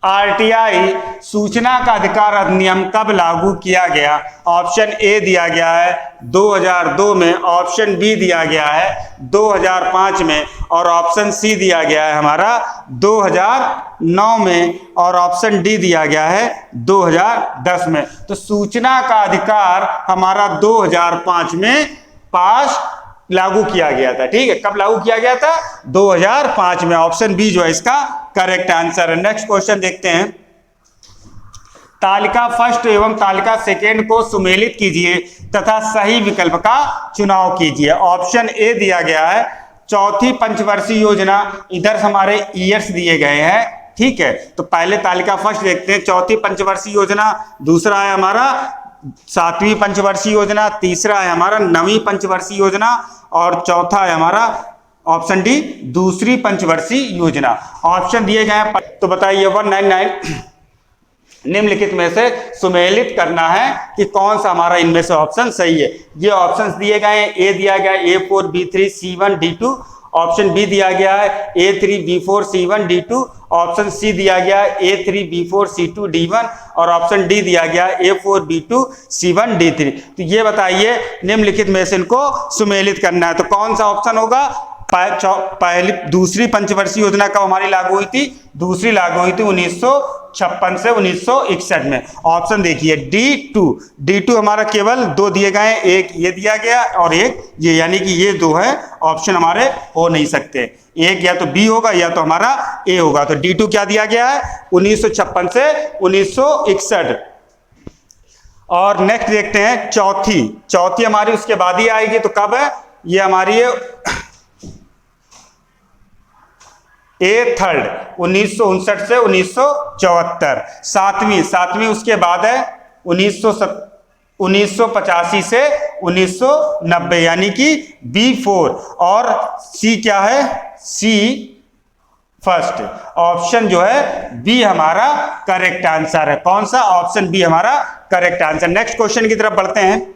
आरटीआई सूचना का अधिकार अधिनियम कब लागू किया गया? ऑप्शन ए दिया गया है 2002 में, ऑप्शन बी दिया गया है 2005 में और ऑप्शन सी दिया गया है हमारा 2009 में और ऑप्शन डी दिया गया है 2010 में। तो सूचना का अधिकार हमारा 2005 में पास लागू किया गया था। ठीक है, कब लागू किया गया था? 2005 में। ऑप्शन बी जो है इसका करेक्ट आंसर है। नेक्स्ट क्वेश्चन देखते हैं। तालिका फर्स्ट एवं तालिका सेकेंड को सुमेलित कीजिए तथा सही विकल्प का चुनाव कीजिए। ऑप्शन ए दिया गया है चौथी पंचवर्षीय योजना, इधर हमारे ईयर्स दिए गए हैं। ठीक है, तो पहले तालिका फर्स्ट देखते हैं, चौथी पंचवर्षीय योजना, दूसरा है हमारा 7वीं पंचवर्षीय योजना, तीसरा है हमारा 9वीं पंचवर्षीय योजना और चौथा है हमारा ऑप्शन डी दूसरी पंचवर्षीय योजना। ऑप्शन दिए गए हैं, तो बताइए 199 निम्नलिखित में से सुमेलित करना है कि कौन सा हमारा इनमें से ऑप्शन सही है। ये ऑप्शंस दिए गए हैं, ए दिया गया है A4 B3 C1 D2, option B दिया गया है A3 B4 C1 D2, option C दिया गया है A3 B4 C2 D1 और ऑप्शन डी दिया गया है A4 B2 C1 D3। तो ये बताइए निम्नलिखित में से इनको सुमेलित करना है, तो कौन सा ऑप्शन होगा। पहली दूसरी पंचवर्षीय योजना कब हमारी लागू हुई थी, दूसरी लागू हुई थी 1956 से 1961 में। ऑप्शन देखिए D2 हमारा केवल दो दिए गए हैं, एक ये दिया गया और एक ये, यानी कि ये दो है ऑप्शन हमारे हो नहीं सकते, एक या तो बी होगा या तो हमारा ए होगा। तो D2 क्या दिया गया है 1956 से 1961। और नेक्स्ट देखते हैं चौथी हमारी उसके बाद ही आएगी, तो कब है ये हमारी है A3 1959 से 1974। सातवीं उसके बाद है 1985 से 1990, यानी कि B4। और सी क्या है, सी फर्स्ट। ऑप्शन जो है बी हमारा करेक्ट आंसर है। कौन सा, ऑप्शन बी हमारा करेक्ट आंसर। नेक्स्ट क्वेश्चन की तरफ बढ़ते हैं।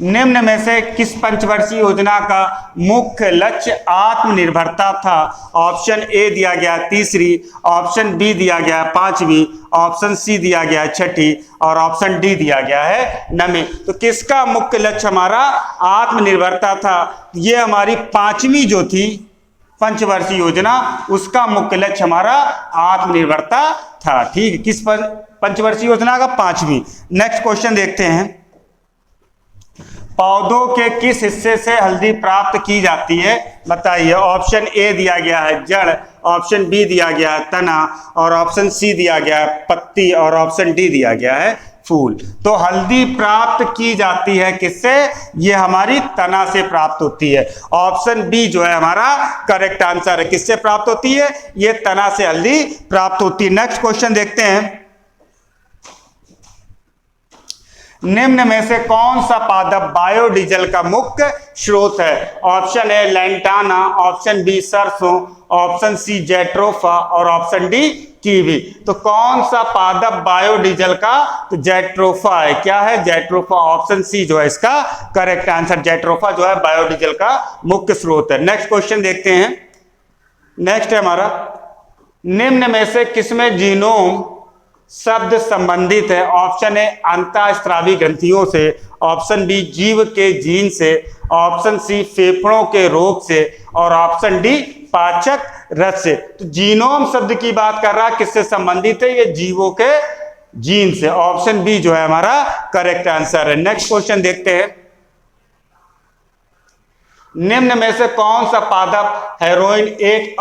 निम्न में से किस पंचवर्षीय योजना का मुख्य लक्ष्य आत्मनिर्भरता था। ऑप्शन ए दिया गया तीसरी, ऑप्शन बी दिया गया पांचवी, ऑप्शन सी दिया गया छठी और ऑप्शन डी दिया गया है नवीं। तो किसका मुख्य लक्ष्य हमारा आत्मनिर्भरता था। ये हमारी पांचवी जो थी पंचवर्षीय योजना, उसका मुख्य लक्ष्य हमारा आत्मनिर्भरता था। ठीक है, किस पंचवर्षीय योजना का, पांचवी। नेक्स्ट क्वेश्चन देखते हैं। पौधों के किस हिस्से से हल्दी प्राप्त की जाती है, बताइए। ऑप्शन ए दिया गया है जड़, ऑप्शन बी दिया गया है तना और ऑप्शन सी दिया गया है पत्ती और ऑप्शन डी दिया गया है फूल। तो हल्दी प्राप्त की जाती है किससे, ये हमारी तना से प्राप्त होती है। ऑप्शन बी जो है हमारा करेक्ट आंसर है। किससे प्राप्त होती है, ये तना से हल्दी प्राप्त होती है। नेक्स्ट क्वेश्चन देखते हैं। निम्न में से कौन सा पादप बायोडीजल का मुख्य स्रोत है। Option A lantana, option B सरसों, ऑप्शन सी जेट्रोफा और ऑप्शन डी कीवी। तो कौन सा पादप बायोडीजल का, तो जेट्रोफा है। क्या है, जेट्रोफा। ऑप्शन सी जो है इसका करेक्ट आंसर। जेट्रोफा जो है बायोडीजल का मुख्य स्रोत है। नेक्स्ट क्वेश्चन देखते हैं। नेक्स्ट है हमारा, निम्न में से किसमें जीनोम शब्द संबंधित है। ऑप्शन ए अंतःस्रावी ग्रंथियों से, ऑप्शन बी जीव के जीन से, ऑप्शन सी फेफड़ों के रोग से और ऑप्शन डी पाचक रस से। तो जीनोम शब्द की बात कर रहा है, किससे संबंधित है, ये जीवों के जीन से। ऑप्शन बी जो है हमारा करेक्ट आंसर है। नेक्स्ट क्वेश्चन देखते हैं। निम्न में से कौन सा पादप हेरोइन एक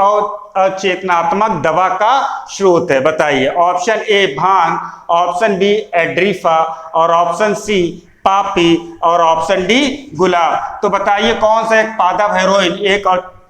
अचेतनात्मक दवा का स्रोत है, बताइए। ऑप्शन ए भांग, ऑप्शन बी एड्रीफा और ऑप्शन सी पापी और ऑप्शन डी गुलाब। तो बताइए कौन सा एक पादप हेरोइन एक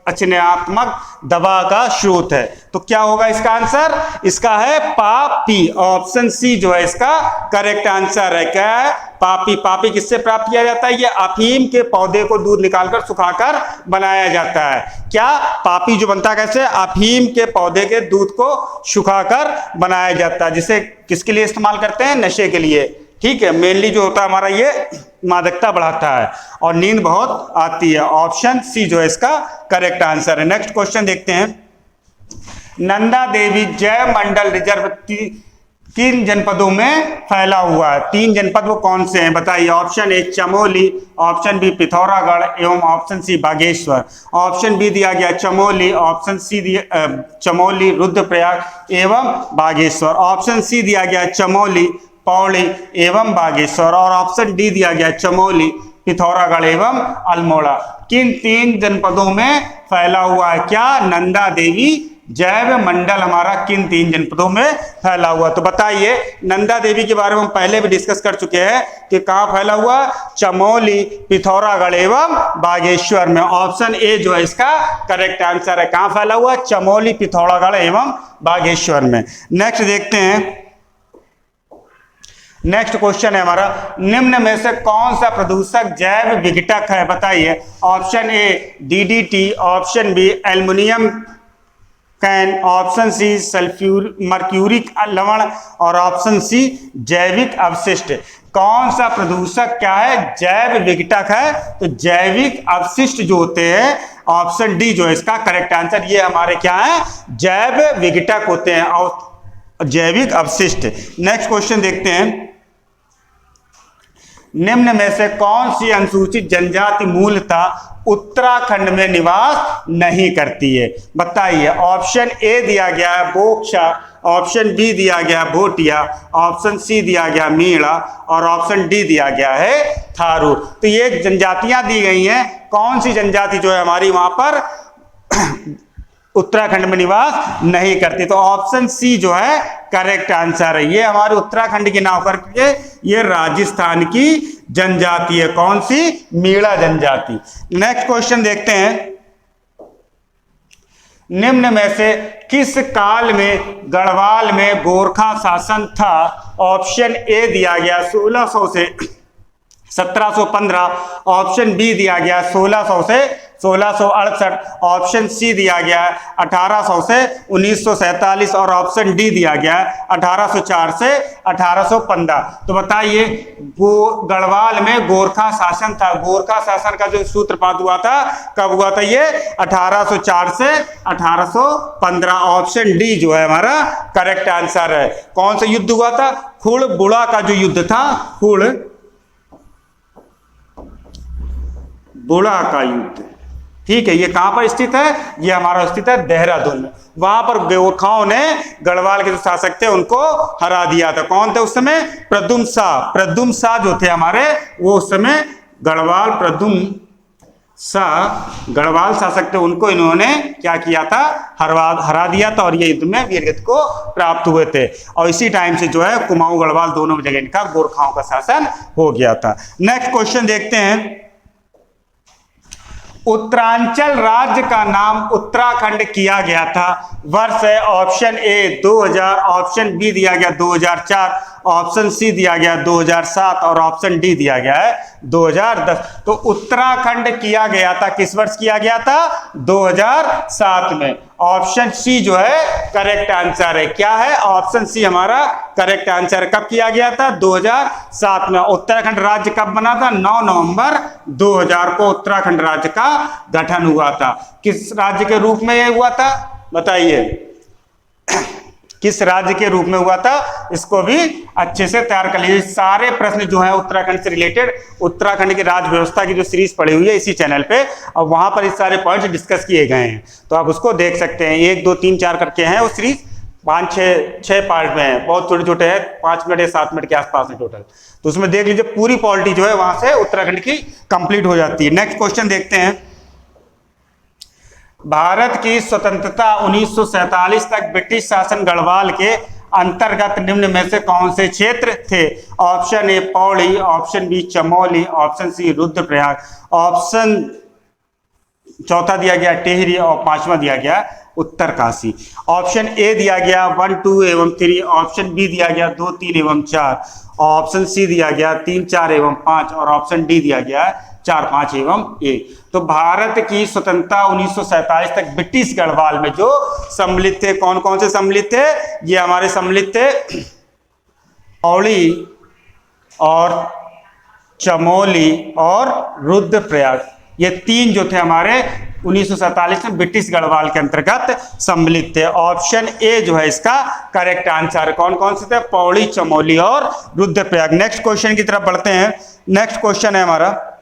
अचेतनात्मक दवा का स्रोत है। तो क्या होगा इसका आंसर, इसका है पापी। ऑप्शन सी जो है इसका करेक्ट आंसर है। क्या है, पापी। पापी किससे प्राप्त किया जाता है, ये अफीम के पौधे को दूध निकालकर सुखाकर बनाया जाता है। क्या, पापी जो बनता है कैसे, अफीम के पौधे के दूध को सुखाकर बनाया जाता है, जिसे किसके लिए इस्तेमाल करते हैं, नशे के लिए। ठीक है, मेनली जो होता है हमारा ये मादकता बढ़ाता है और नींद बहुत आती है। ऑप्शन सी जो है इसका करेक्ट आंसर है। नेक्स्ट क्वेश्चन देखते हैं। नंदा देवी जैव मंडल रिजर्व तीन जनपदों में फैला हुआ है। तीन जनपद वो कौन से हैं, बताइए। Option A Chamoli, option B Pithoragarh एवं option C Bageshwar. Option B दिया गया चमोली, ऑप्शन सी दिया चमोली रुद्रप्रयाग एवं बागेश्वर, ऑप्शन सी दिया गया चमोली पौड़ी एवं बागेश्वर और ऑप्शन डी दिया गया चमोली पिथौरागढ़ एवं अल्मोड़ा। किन तीन जनपदों में फैला हुआ है, क्या, नंदा देवी जैव मंडल हमारा किन तीन जनपदों में फैला हुआ। तो बताइए, नंदा देवी के बारे में हम पहले भी डिस्कस कर चुके हैं कि कहाँ फैला हुआ, चमोली पिथौरागढ़ एवं बागेश्वर में। ऑप्शन ए जो है इसका करेक्ट आंसर है। कहाँ फैला हुआ, चमोली पिथौरागढ़ एवं बागेश्वर में। नेक्स्ट देखते हैं। नेक्स्ट क्वेश्चन है हमारा, निम्न में से कौन सा प्रदूषक जैव विघटक है, बताइए। Option A DDT, option B aluminium can, option C sulphur mercuric लवण और ऑप्शन सी जैविक अवशिष्ट। कौन सा प्रदूषक क्या है? जैव विघटक है। तो जैविक अवशिष्ट जो होते हैं, ऑप्शन डी जो है इसका करेक्ट आंसर। ये हमारे क्या है? जैव विघटक होते हैं और जैविक अवशिष्ट। नेक्स्ट क्वेश्चन देखते हैं, निम्न में से कौन सी अनुसूचित जनजाति मूलतः उत्तराखंड में निवास नहीं करती है? बताइए। ऑप्शन ए दिया गया है बोक्सा, ऑप्शन बी दिया गया भोटिया, ऑप्शन सी दिया गया मीणा और ऑप्शन डी दिया गया है थारू। तो ये जनजातियां दी गई हैं, कौन सी जनजाति जो है हमारी वहां पर उत्तराखंड में निवास नहीं करती? तो ऑप्शन सी जो है करेक्ट आंसर है। ये हमारे उत्तराखंड के नाम करके ये राजस्थान की जनजाति है। कौन सी? मीणा जनजाति। नेक्स्ट क्वेश्चन देखते हैं, निम्न में से किस काल में गढ़वाल में गोरखा शासन था? ऑप्शन ए दिया गया 1600 से 1715, ऑप्शन बी दिया गया 1600 से 1668, ऑप्शन सी दिया गया 1800 से 1947 और ऑप्शन डी दिया गया 1804 से 1815। तो बताइए, गढ़वाल में गोरखा शासन था। गोरखा शासन का जो सूत्रपात हुआ था कब हुआ था? ये 1804 से 1815। ऑप्शन डी जो है हमारा करेक्ट आंसर है। कौन सा युद्ध हुआ था? खुड़ बुड़ा का जो युद्ध था, खुड़ बुड़ा का युद्ध। ठीक है, ये कहां पर स्थित है? ये हमारा स्थित है देहरादून में। वहां पर गोरखाओं ने गढ़वाल के जो शासक थे उनको हरा दिया था। कौन थे उस समय? प्रद्युम्न शाह। प्रद्युम्न शाह जो थे हमारे, वो उस समय गढ़वाल प्रद्युम्न शाह गढ़वाल शासक थे, उनको इन्होंने क्या किया था? हरा दिया था और ये युद्ध में वीरगति को प्राप्त हुए थे। और इसी टाइम से जो है कुमाऊं गढ़वाल दोनों जगह इनका गोरखाओं का शासन हो गया था। नेक्स्ट क्वेश्चन देखते हैं, उत्तरांचल राज्य का नाम उत्तराखंड किया गया था। वर्ष है ऑप्शन ए 2000, ऑप्शन बी दिया गया 2004, ऑप्शन सी दिया गया 2007 और ऑप्शन डी दिया गया है 2010। तो उत्तराखंड किया गया था, किस वर्ष किया गया था? 2007 में। ऑप्शन सी जो है करेक्ट आंसर है। क्या है? ऑप्शन सी हमारा करेक्ट आंसर। कब किया गया था? 2007 में। उत्तराखंड राज्य कब बना था? 9 नवंबर 2000 को उत्तराखंड राज्य का गठन हुआ था। किस राज्य के रूप में यह हुआ था? बताइए, किस राज्य के रूप में हुआ था? इसको भी अच्छे से तैयार कर लीजिए। सारे प्रश्न जो है उत्तराखंड से रिलेटेड, उत्तराखंड की राज्य व्यवस्था की जो सीरीज पड़ी हुई है इसी चैनल पे, और वहां पर इस सारे पॉइंट्स डिस्कस किए गए हैं, तो आप उसको देख सकते हैं। 1 2 3 4 करके हैं वो सीरीज, 5 6 पार्ट में है, बहुत छोटे छोटे हैं, 5 मिनट या 7 मिनट के आसपास है टोटल। तो उसमें देख लीजिए, पूरी पॉलिटी जो है वहां से उत्तराखंड की कंप्लीट हो जाती है। नेक्स्ट क्वेश्चन देखते हैं, भारत की स्वतंत्रता 1947 तक ब्रिटिश शासन गढ़वाल के अंतर्गत निम्न में से कौन से क्षेत्र थे? Option A Pauri, option B Chamoli, option C Rudraprayag, option चौथा दिया गया टिहरी और पांचवा दिया गया उत्तरकाशी। ऑप्शन ए दिया गया 1 2 एवं 3, ऑप्शन बी दिया गया 2 3 एवं 4, ऑप्शन सी दिया गया 3 4 एवं 5 और ऑप्शन डी दिया गया 4 5 एवं 1। तो भारत की स्वतंत्रता 1947 तक ब्रिटिश गढ़वाल में जो सम्मिलित थे, कौन कौन से सम्मिलित थे? ये हमारे सम्मिलित थे पौड़ी और चमोली और रुद्रप्रयाग। ये 3 जो थे हमारे 1947 में ब्रिटिश गढ़वाल के अंतर्गत सम्मिलित थे। ऑप्शन ए जो है इसका करेक्ट आंसर। कौन कौन से थे? पौड़ी, चमोली और रुद्रप्रयाग। नेक्स्ट क्वेश्चन की तरफ बढ़ते हैं। नेक्स्ट क्वेश्चन है हमारा,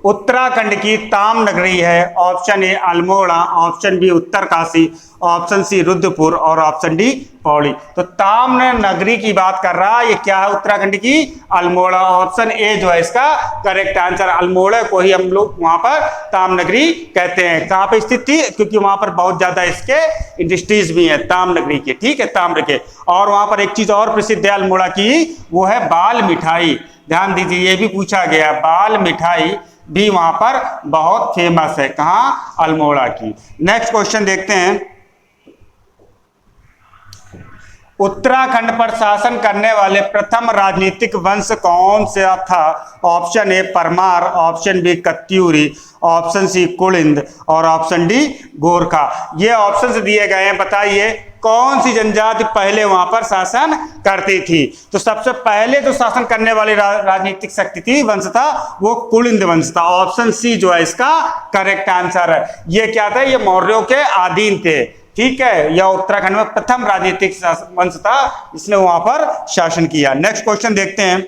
उत्तराखंड की ताम नगरी है। Option A Almora, option B Uttarkashi, option C Rudrapur और ऑप्शन डी पौड़ी। तो ताम नगरी की बात कर रहा है, ये क्या है? उत्तराखंड की अल्मोड़ा। ऑप्शन ए जो है इसका करेक्ट आंसर। अल्मोड़ा को ही हम लोग वहां पर ताम नगरी कहते हैं। कहां पे स्थित थी? क्योंकि वहां पर बहुत ज्यादा इसके इंडस्ट्रीज भी हैं ताम नगरी के, ठीक है, ताम्र के। और वहां पर एक चीज और प्रसिद्ध है अल्मोड़ा की, वो है बाल मिठाई। ध्यान दीजिए, ये भी पूछा गया, बाल मिठाई भी वहां पर बहुत फेमस है। कहां? अल्मोड़ा की। नेक्स्ट क्वेश्चन देखते हैं, उत्तराखंड पर शासन करने वाले प्रथम राजनीतिक वंश कौन सा था? Option A Parmar, option B Katyuri, option C Kulinda और ऑप्शन डी गोरखा। ये ऑप्शंस दिए गए हैं, बताइए कौन सी जनजाति पहले वहां पर शासन करती थी? तो सबसे पहले जो शासन करने वाली राजनीतिक शक्ति थी, वंश था, वो कुलिंद वंश था। ऑप्शन सी जो है इसका करेक्ट आंसर है। ये क्या था? ये मौर्यों के अधीन थे, ठीक है। यह उत्तराखंड में प्रथम राजनीतिक वंश था, इसने वहां पर शासन किया। नेक्स्ट क्वेश्चन देखते हैं।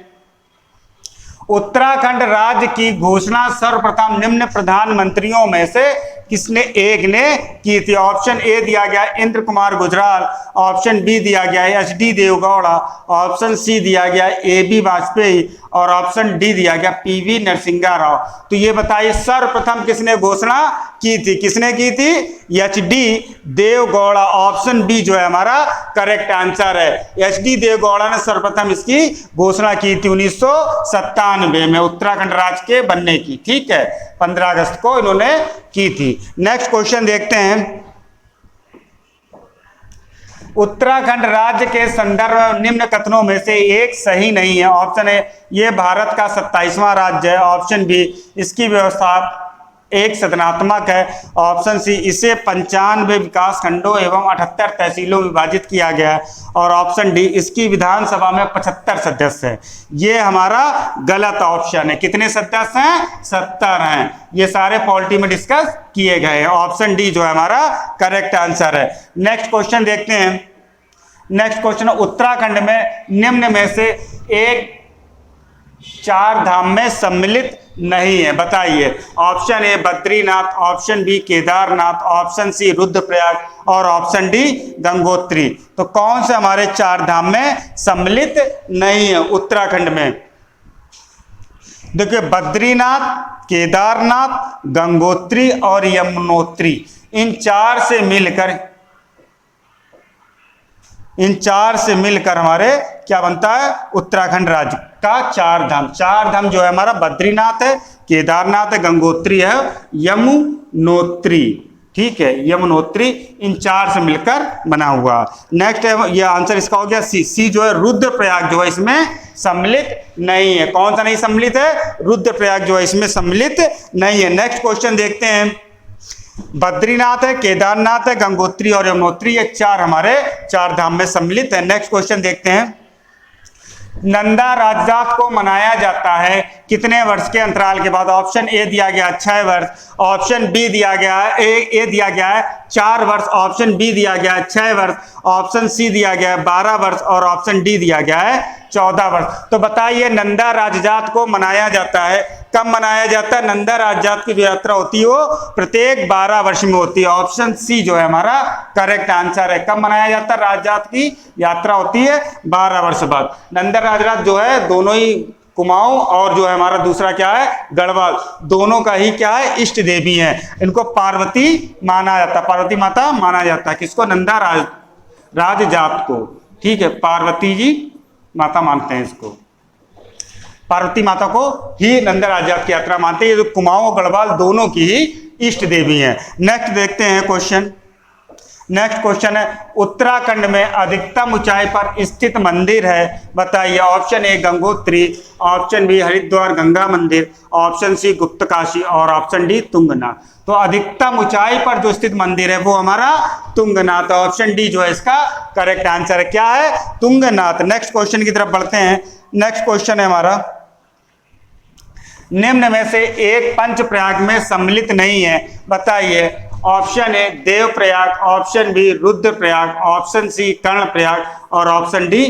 उत्तराखंड राज्य की घोषणा सर्वप्रथम निम्न प्रधानमंत्रियों में से किसने एक ने की थी? ऑप्शन ए दिया गया इंद्र कुमार गुजराल, ऑप्शन बी दिया गया एच.डी. देवगौड़ा, ऑप्शन सी दिया गया ए.बी. वाजपेयी और ऑप्शन डी दिया गया पी.वी. नरसिंहा राव। तो ये बताइए सर्वप्रथम किसने घोषणा की थी? किसने की थी? एच.डी. देवगौड़ा। ऑप्शन बी जो है हमारा करेक्ट आंसर है। एच.डी. देवगौड़ा ने सर्वप्रथम इसकी घोषणा की थी 1997 में उत्तराखंड राज्य के बनने की, ठीक है। 15 अगस्त को इन्होंने की थी। नेक्स्ट क्वेश्चन देखते हैं। उत्तराखंड राज्य के संदर्भ में निम्न कथनों में से एक सही नहीं है। ऑप्शन ए, ये भारत का 27वां राज्य है। ऑप्शन बी, इसकी व्यवस्था एक सदनात्मक है। ऑप्शन सी, इसे 95 विकास खंडों एवं 78 तहसीलों में विभाजित किया गया है। और ऑप्शन डी, इसकी विधानसभा में 75 सदस्य है। ये हमारा गलत ऑप्शन है। कितने सदस्य हैं? 70 हैं। ये सारे पॉलिटी में डिस्कस किए गए हैं। ऑप्शन डी जो है हमारा करेक्ट आंसर है। नेक्स्ट क्वेश्चन देखते हैं। नेक्स्ट क्वेश्चन, उत्तराखंड में निम्न में से एक 4 धाम में सम्मिलित नहीं है, बताइए। Option A Badrinath, option B Kedarnath, option C Rudraprayag और ऑप्शन डी गंगोत्री। तो कौन से हमारे 4 धाम में सम्मिलित नहीं है उत्तराखंड में? देखिए, बद्रीनाथ, केदारनाथ, गंगोत्री और यमुनोत्री, इन चार से मिलकर हमारे क्या बनता है? उत्तराखंड राज्य का 4 धाम। 4 धाम जो है हमारा बद्रीनाथ है, केदारनाथ है, गंगोत्री है, यमुनोत्री, ठीक है। यमुनोत्री इन 4 से मिलकर बना हुआ। नेक्स्ट है, ये आंसर इसका हो गया सी। सी जो है रुद्रप्रयाग जो है इसमें सम्मिलित नहीं है। कौन सा नहीं सम्मिलित है? रुद्रप्रयाग जो है इसमें सम्मिलित नहीं है। नेक्स्ट क्वेश्चन देखते हैं। बद्रीनाथ है, केदारनाथ है, गंगोत्री और यमुनोत्री, ये 4 हमारे 4 धाम में सम्मिलित है। नेक्स्ट क्वेश्चन देखते हैं। नंदा राज्यजात को मनाया जाता है कितने वर्ष के अंतराल के बाद? ऑप्शन ए दिया गया 6 वर्ष, ऑप्शन बी दिया गया है ए दिया गया है 4 वर्ष, ऑप्शन बी दिया गया है 6 वर्ष, ऑप्शन सी दिया गया है 12 वर्ष और ऑप्शन डी दिया गया है 14 वर्ष। तो बताइए, नंदा राज्यजात को मनाया जाता है, कब मनाया जाता है? नंदा राज्यजात की जो यात्रा होती है वो प्रत्येक 12 वर्ष में होती है। ऑप्शन सी जो है हमारा करेक्ट आंसर है। कब मनाया जाता है? राज्यजात की यात्रा होती है 12 वर्ष बाद। नंदा राज्यजात जो है दोनों ही कुमाऊं और जो है हमारा दूसरा क्या है? गढ़वाल, दोनों का ही क्या है? इष्ट देवी है। इनको पार्वती माना जाता है, पार्वती माता माना जाता है। किसको? नंदा राज्यजात को, ठीक है। पार्वती जी माता मानते हैं इसको, पार्वती माता को ही नंदा राज्यजात की यात्रा मानते हैं। ये जो कुमाऊं और गढ़वाल दोनों की ही इष्ट देवी हैं। नेक्स्ट देखते हैं क्वेश्चन। नेक्स्ट क्वेश्चन है, उत्तराखंड में अधिकतम ऊंचाई पर स्थित मंदिर है, बताइए। Option A Gangotri, option B Haridwar Ganga मंदिर, ऑप्शन सी गुप्तकाशी और ऑप्शन डी तुंगनाथ। तो अधिकतम ऊंचाई पर जो स्थित मंदिर है वो हमारा तुंगनाथ। ऑप्शन डी जो है इसका करेक्ट आंसर है। क्या है? तुंगनाथ। नेक्स्ट क्वेश्चन की तरफ बढ़ते हैं। नेक्स्ट क्वेश्चन है हमारा, निम्न में से एक पंचप्रयाग में सम्मिलित नहीं है, बताइए। Option A Devprayag, option B Rudraprayag, option C Karnaprayag और ऑप्शन डी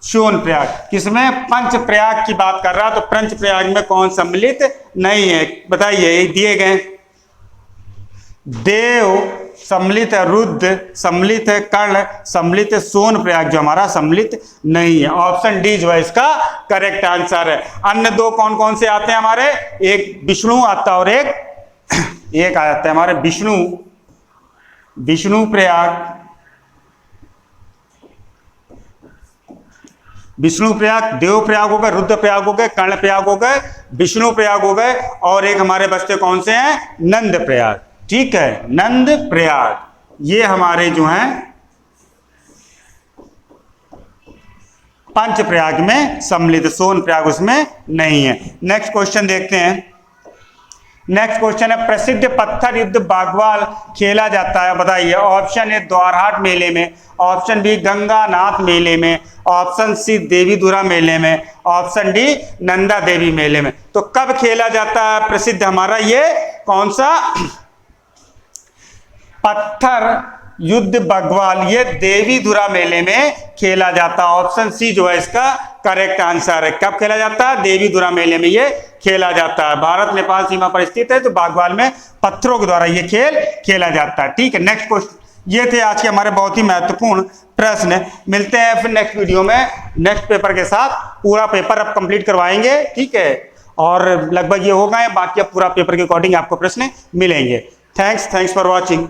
सोनप्रयाग। किसमें? पंचप्रयाग की बात कर रहा है, तो पंचप्रयाग में कौन सम्मिलित नहीं है, बताइए। दिए गए देव सम्मिलित है, रुद्र सम्मिलित है, कर्ण सम्मिलित है, सोनप्रयाग जो हमारा सम्मिलित नहीं है। ऑप्शन डी जो है इसका करेक्ट आंसर है। अन्य 2 कौन कौन से आते हैं हमारे? एक विष्णु आता है और एक आ जाता है हमारे विष्णु प्रयाग, विष्णु प्रयाग, देव प्रयाग हो गए, रुद्र प्रयाग हो गए, कर्ण प्रयाग हो गए, विष्णु प्रयाग हो गए और एक हमारे बचते कौन से हैं? नंद प्रयाग, ठीक है। नंद प्रयाग ये हमारे जो हैं पंचप्रयाग में सम्मिलित, सोनप्रयाग उसमें नहीं है। नेक्स्ट क्वेश्चन देखते हैं। नेक्स्ट क्वेश्चन है, प्रसिद्ध पत्थर युद्ध बागवाल खेला जाता है, बताइए। ऑप्शन ए द्वारहाट मेले में, ऑप्शन बी गंगानाथ मेले में, ऑप्शन सी देवीधुरा मेले में, ऑप्शन डी नंदा देवी मेले में। तो कब खेला जाता है प्रसिद्ध हमारा ये कौन सा पत्थर युद्ध बग्वाल? ये देवीधुरा मेले में खेला जाता है। ऑप्शन सी जो है इसका करेक्ट आंसर है। कब खेला जाता है? देवीधुरा मेले में ये खेला जाता है। भारत नेपाल सीमा पर स्थित है, तो बागवाल में पत्थरों के द्वारा ये खेल खेला जाता है। ठीक है, नेक्स्ट क्वेश्चन। ये थे आज के हमारे बहुत ही महत्वपूर्ण प्रश्न। मिलते हैं फिर नेक्स्ट वीडियो में नेक्स्ट पेपर के साथ। पूरा पेपर अब कंप्लीट करवाएंगे, ठीक है, और लगभग ये हो गए, बाकी अब पूरा पेपर के अकॉर्डिंग आपको प्रश्न मिलेंगे। Thanks for watching.